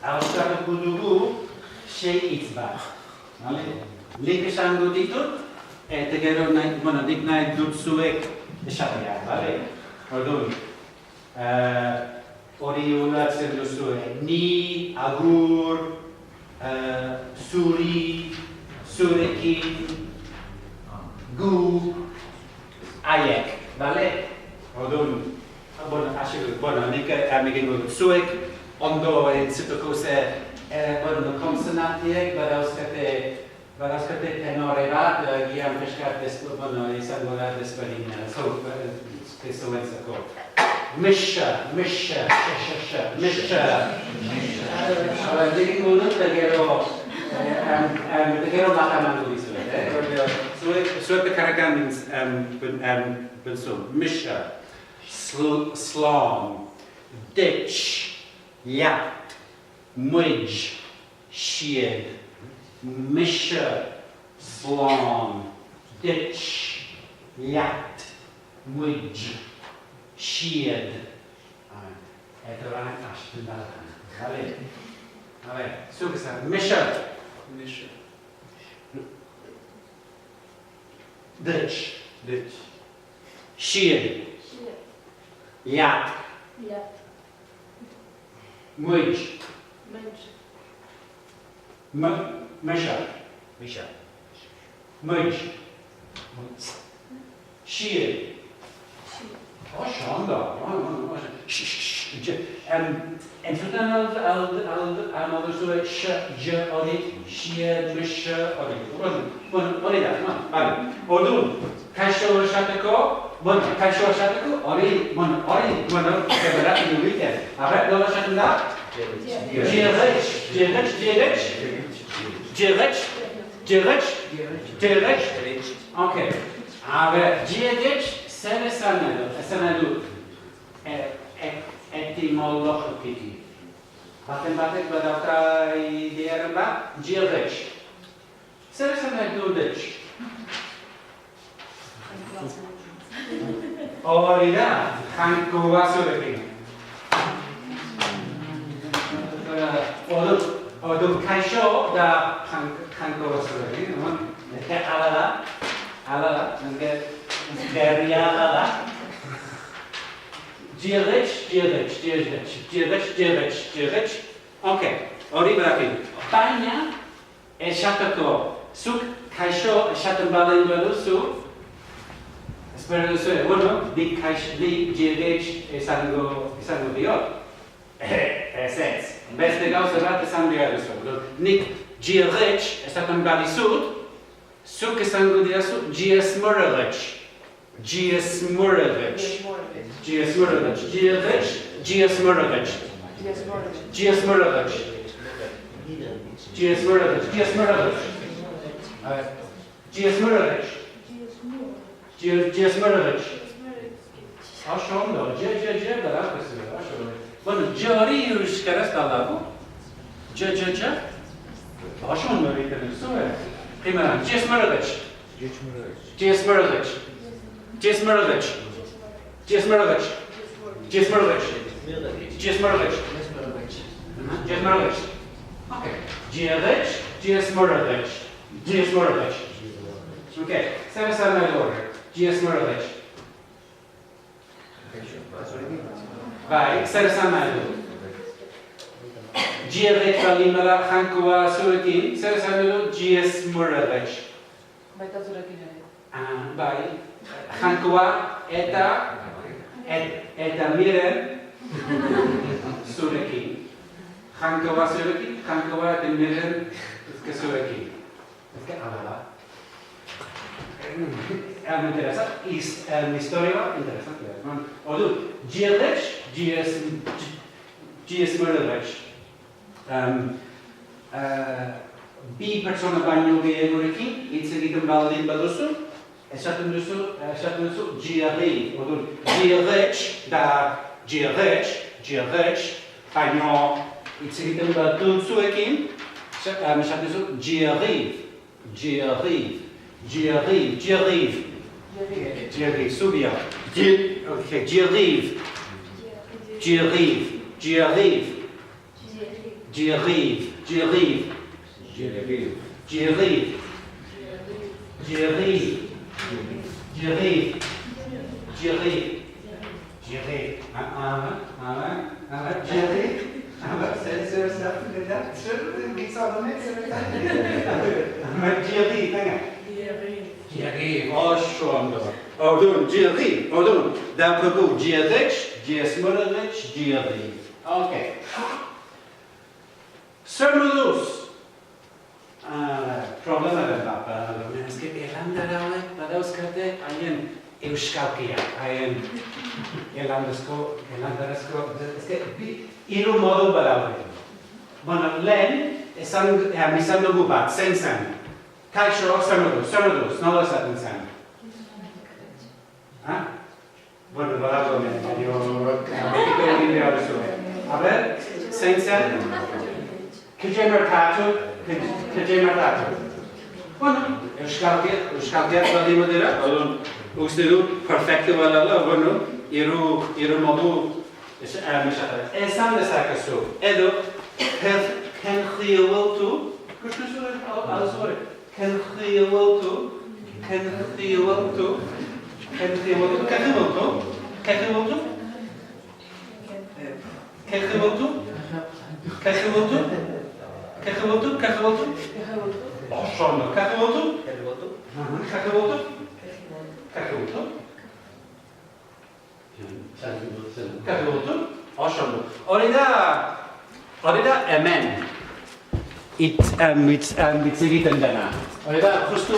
Haustartuko dugu 6 hitz bat. Nik esango ditut, eta gero nik nahi dut zuek esatea, Orduan, hori ulertzen duzue, ni, agur, zuri, zurekin, gu, haiek, Orduan, nik egingo dut zuek, ondo entzituko ze konsonantiek, badauzkate tenore bat, gian peskat izango da desberdina, zuentzako. Misha. Egingo dut, gero bat emango dizuet. Zuek bekarregan Misha, slom, ditch, yacht, mwidge, shied, Misha, slom, ditch, yacht, mwidge, shied. Это ранее Сука, Misha. Ditch. Shied. Yacht. Mwidge. Misha. Mwidge. Shied. Oh, schande. En verdan al zo je olit, shied, misha olit. Olida, Odun. Kasho shatako, olit, keberat in the weekend. Arrête de la chatunda. Direct. Okay. Aber direct Sanadu etymologically. Batek badauka idearen bat, Direct. Zer esan nahi du ditch? Hori da, jainkoa zurekin. Ordu kaixo da jainkoa zurekin. Alala, derria alala. Direct. Okay, hori berakin. Baina, esateko, zuk kaixo esaten balen duzu, espero duzu, dik direct esango diot. Ez. Beste gauza bat esan behar duzu. Nik direct esaten badizut, zuk esango diazu, Giesmurevich. Aşağıda, Bunu cari yürüyüşlere sağlar bu. Aşağıda öğretelim sonra. Primera, Okay. Giesmurevich. Okay. Seven order. Giesmurevich. Vai, Seresanaidu. Gievek Valimara Hankova Surekin, Seresanaidu, Giesmurevich. Vai, Hankova eta Miren Surekin. Hankova Surekin, Hankova eta Miren Surekin. Interesant, historia interesante. Odu, Gielech, Giesmurevich. Bi pertsona baino gehiagorekin hitz egiten baldin baduzu, esaten duzu Gielech. Odu, Gielech da Gielech, baino hitz egiten baduzuekin, esaten duzu Gierive, Subia. Okay, Gierive. J'y arrive. Okay. Sermulus. Problema da es que elandaraue, badauzkate haien euskalkia, haien elandarasko, es que hiru modu badaude. Bueno, lehen, izan dugu bat, zen zen. Kaixo, sermulus, nola esaten zen? Bueno, badaude hemen, baina bekiko egin behar zuen. A ver, zen zen? Kje merkatu? Bueno, euskalkiak baldin badira, uste dut perfektu badala, bueno, hiru modu esan dezakezu. Edo, ken jiueltu, Oshondo, kakewotu? Kakewotu? Oshondo. Hori da hemen. Hitz egiten dena. Hori da, justu